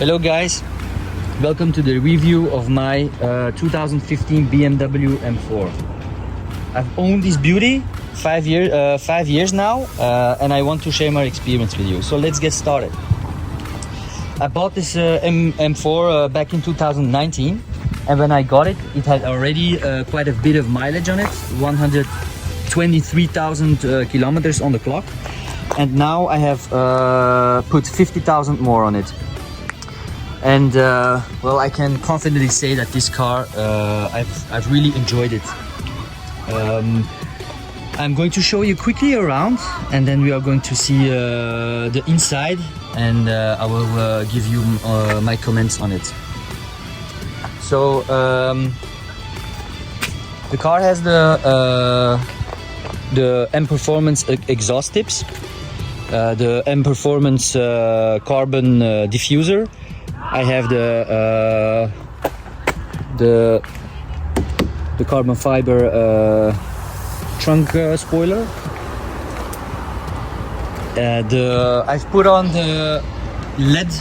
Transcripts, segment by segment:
Hello guys, welcome to the review of my 2015 BMW M4. I've owned this beauty 5 years now, and I want to share my experience with you. So let's get started. I bought this M4 back in 2019, and when I got it, it had already quite a bit of mileage on it, 123,000 kilometers on the clock, and now I have put 50,000 more on it. And well, I can confidently say that this car, I've really enjoyed it. I'm going to show you quickly around, and then we are going to see the inside, and I will give you my comments on it. So the car has the M Performance exhaust tips, the M Performance carbon diffuser. I have the carbon fiber trunk spoiler. I've put on the LED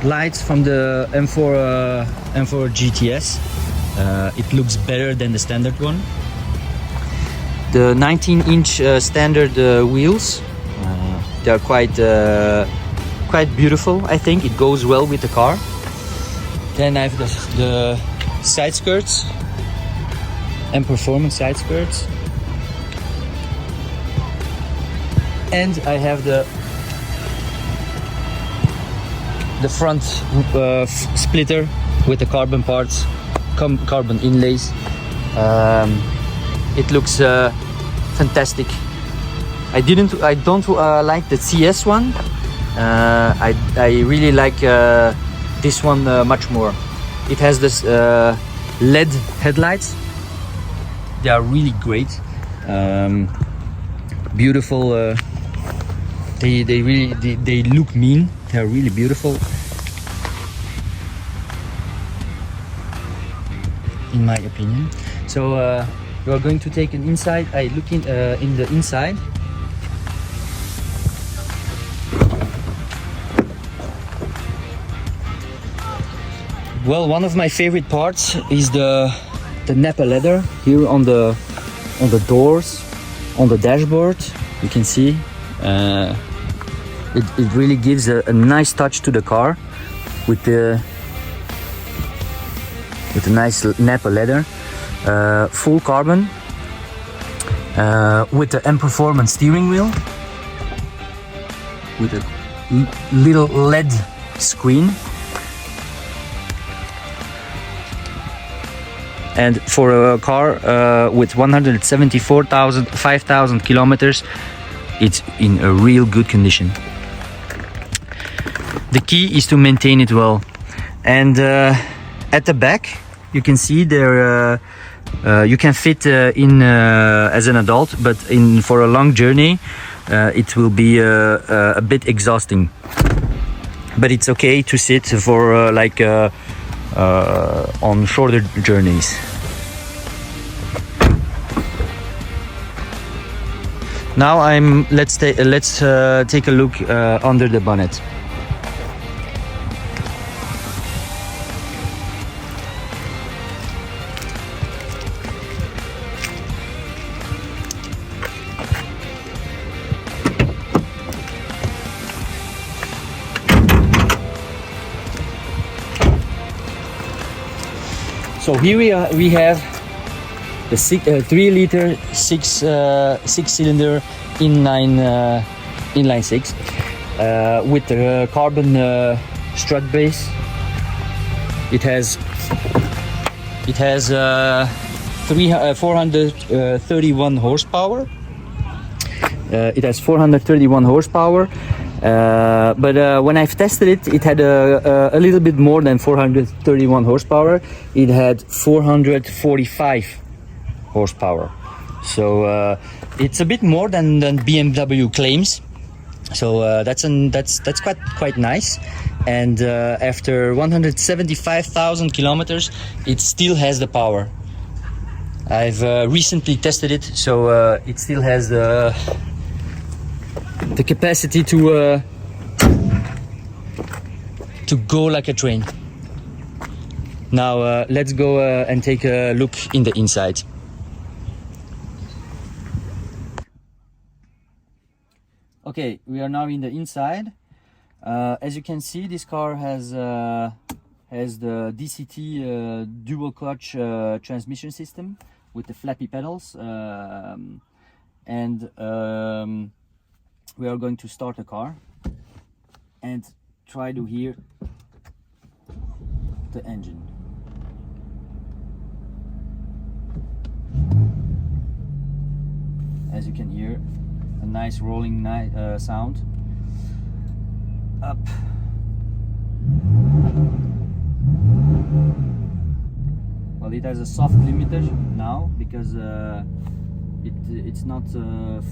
lights from the M4 GTS. It looks better than the standard one. The 19-inch standard wheels, they are quite beautiful. I think it goes well with the car. Then I have the side skirts, M Performance side skirts, and I have the front splitter with the carbon parts, carbon inlays. It looks fantastic. I don't like the CS one. I really like this one much more. It has this LED headlights. They are really great, beautiful. They look mean. They are really beautiful, in my opinion. So we are going to take an inside. I look in the inside. Well, one of my favorite parts is the Nappa leather here on the doors, on the dashboard. You can see it really gives a nice touch to the car with the nice Nappa leather, full carbon, with the M Performance steering wheel, with a little LED screen. And for a car with 5,000 kilometers, it's in a real good condition. The key is to maintain it well. And at the back, you can see there you can fit in as an adult, but for a long journey, it will be a bit exhausting. But it's okay to sit for on shorter journeys. Now let's take a look under the bonnet. So here we have the 3-liter 6-cylinder inline 6 with the carbon strut base. It has 431 horsepower. It has 431 horsepower. But when I've tested it, it had a little bit more than 431 horsepower. It had 445 horsepower. So it's a bit more than BMW claims. So that's quite nice. And after 175,000 kilometers, it still has the power. I've recently tested it, so it still has the to go like a train. Now let's go and take a look in the inside. Okay, we are now in the inside. As you can see, this car has the DCT dual clutch transmission system with the flappy pedals, and we are going to start the car and try to hear the engine. As you can hear, a nice rolling sound. Up. Well, it has a soft limiter now because it's not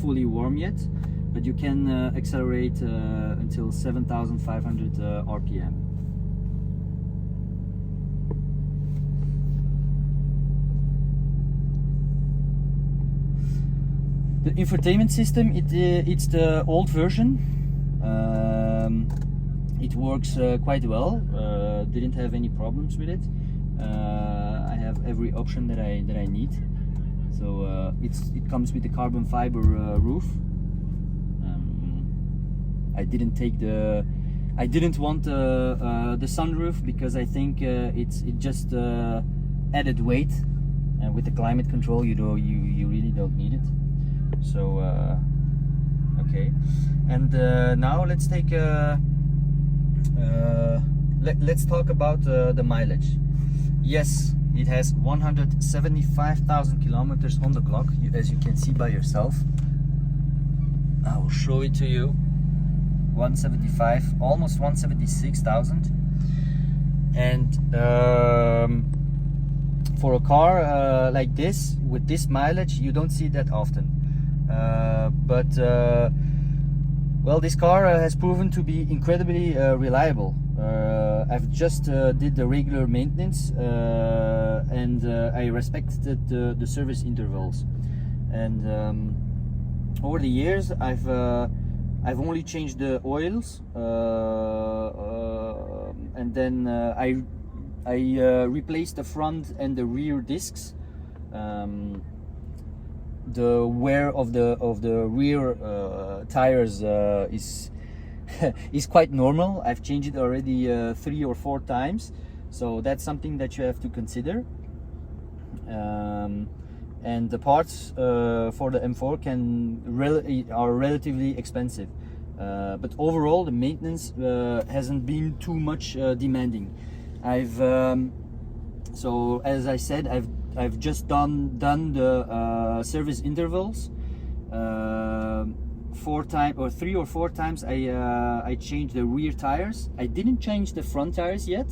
fully warm yet, but you can accelerate until 7,500 RPM. The infotainment system, it's the old version. It works quite well. Didn't have any problems with it. I have every option that I need. So it comes with the carbon fiber roof. I didn't want the sunroof because I think it just added weight, and with the climate control, you really don't need it. So okay, and now let's take let's talk about the mileage. Yes, it has 175,000 kilometers on the clock, as you can see by yourself. I will show it to you. 175, almost 176,000, and for a car like this with this mileage, you don't see that often. Well, this car has proven to be incredibly reliable. I've just did the regular maintenance, and I respected the service intervals. And over the years, I've only changed the oils, and then I replaced the front and the rear discs. The wear of the rear tires is quite normal. I've changed it already 3 or 4 times, so that's something that you have to consider. And the parts for the M4 are relatively expensive, but overall the maintenance hasn't been too much demanding. So as I said, I've just done the service intervals 3 or 4 times. I changed the rear tires. I didn't change the front tires yet,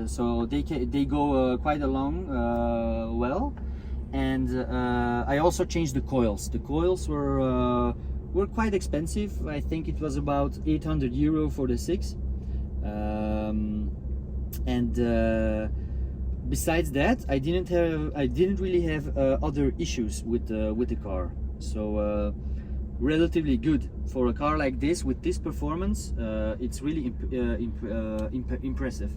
so they go quite along well. And I also changed the coils. The coils were quite expensive. I think it was about 800 euro for the 6. Besides that, I didn't really have other issues with the car. So relatively good for a car like this with this performance. It's really impressive.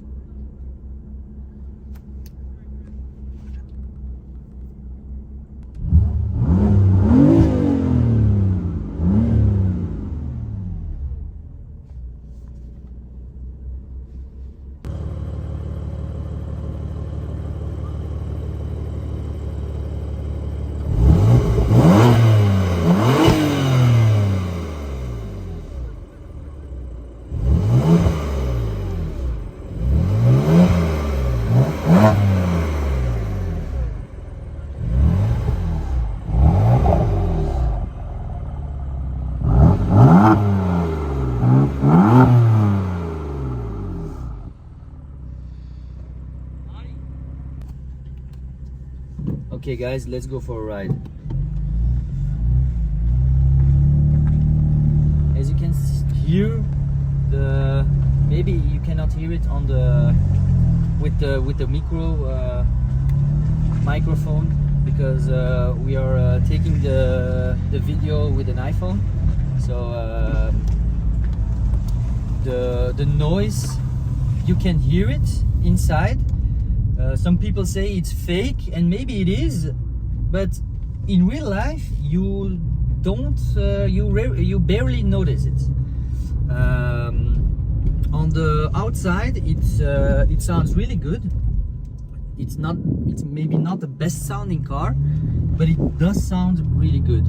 Okay guys, let's go for a ride. As you can hear, maybe you cannot hear it on with the microphone, because we are taking the video with an iPhone. So the noise, you can hear it inside. Some people say it's fake, and maybe it is, but in real life you don't, you barely notice it. On the outside, it sounds really good. It's maybe not the best sounding car, but it does sound really good.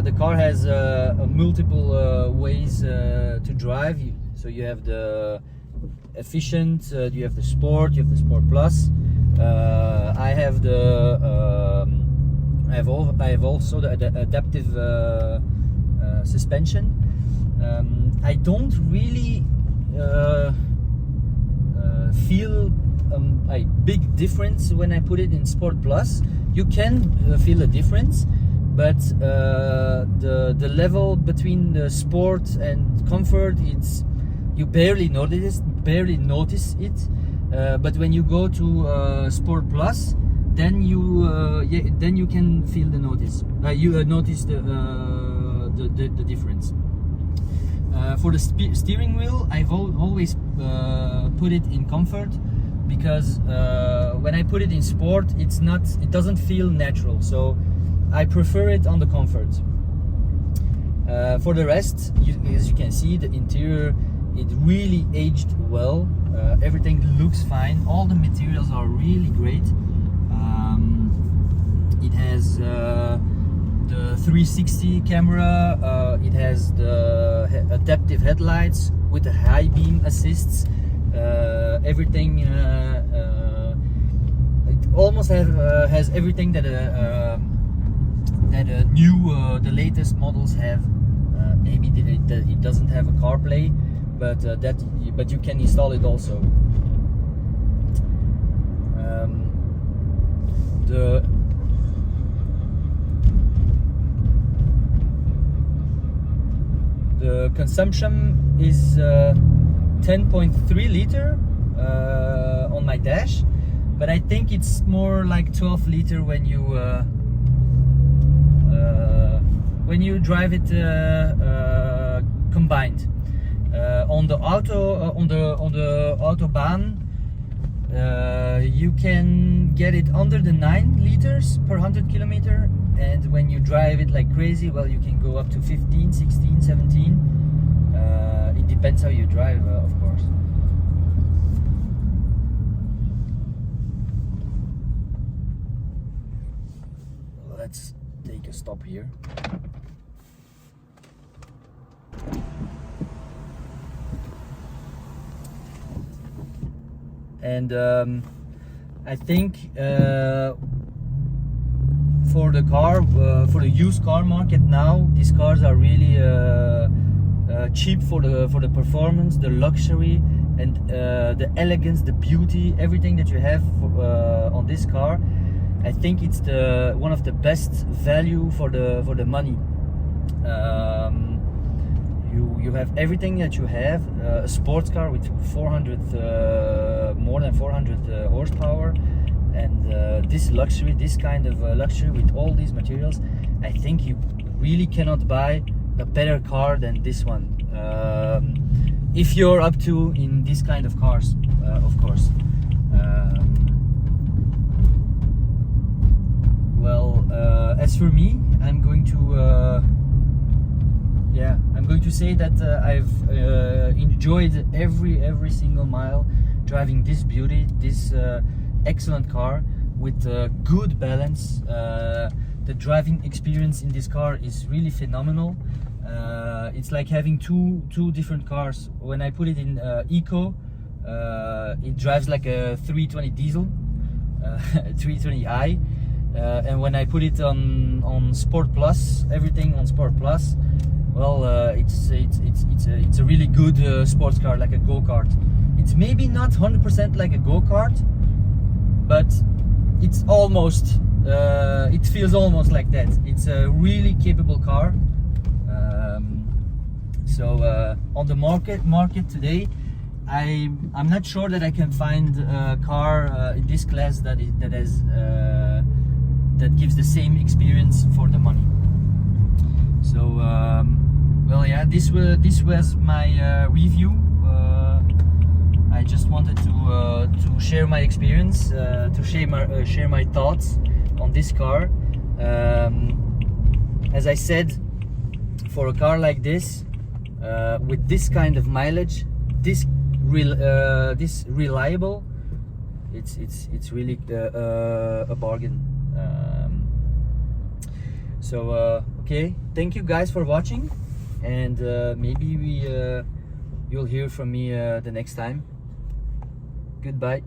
The car has multiple ways to drive. So you have the efficient, you have the sport, you have the sport plus. I have the I have also the adaptive suspension. I don't really feel a big difference when I put it in Sport Plus. You can feel a difference, but the level between the sport and comfort, you barely notice it. But when you go to Sport Plus, then you can feel the notice. You notice the difference. For the steering wheel, I've always put it in comfort, because when I put it in sport, it doesn't feel natural. So I prefer it on the comfort. For the rest, as you can see, the interior, it really aged well. Everything looks fine. All the materials are really great. It has the 360 camera. It has the adaptive headlights with the high beam assists. Everything. It almost has everything that the latest models have. Maybe it doesn't have a CarPlay, but you can install it also. The consumption is 10.3 liter on my dash, but I think it's more like 12 liter when you drive it combined. On the autobahn, you can get it under the 9 liters per 100 kilometer, and when you drive it like crazy, well, you can go up to 15, 16, 17. It depends how you drive, of course. Let's take a stop here. And I think for the used car market now, these cars are really cheap for the performance, the luxury, and the elegance, the beauty, everything that you have on this car. I think it's one of the best value for the money. You have everything that you have, a sports car with more than 400 horsepower, and this kind of luxury with all these materials. I think you really cannot buy a better car than this one, if you're up to in this kind of cars, of course. As for me, I'm going to say that I've enjoyed every single mile driving this beauty, this excellent car with good balance. The driving experience in this car is really phenomenal. It's like having two different cars. When I put it in Eco, it drives like a 320 diesel, 320i. And when I put it on Sport Plus, everything on Sport Plus, well, it's a really good sports car, like a go-kart. It's maybe not 100% like a go-kart, but it's almost. It feels almost like that. It's a really capable car. So on the market today, I'm not sure that I can find a car in this class that gives the same experience for the money. So well, yeah, this was my review. I just wanted to share my experience, to share my thoughts on this car. As I said, for a car like this, with this kind of mileage, this reliable, it's really a bargain. Okay, thank you guys for watching, and maybe you'll hear from me the next time. Goodbye.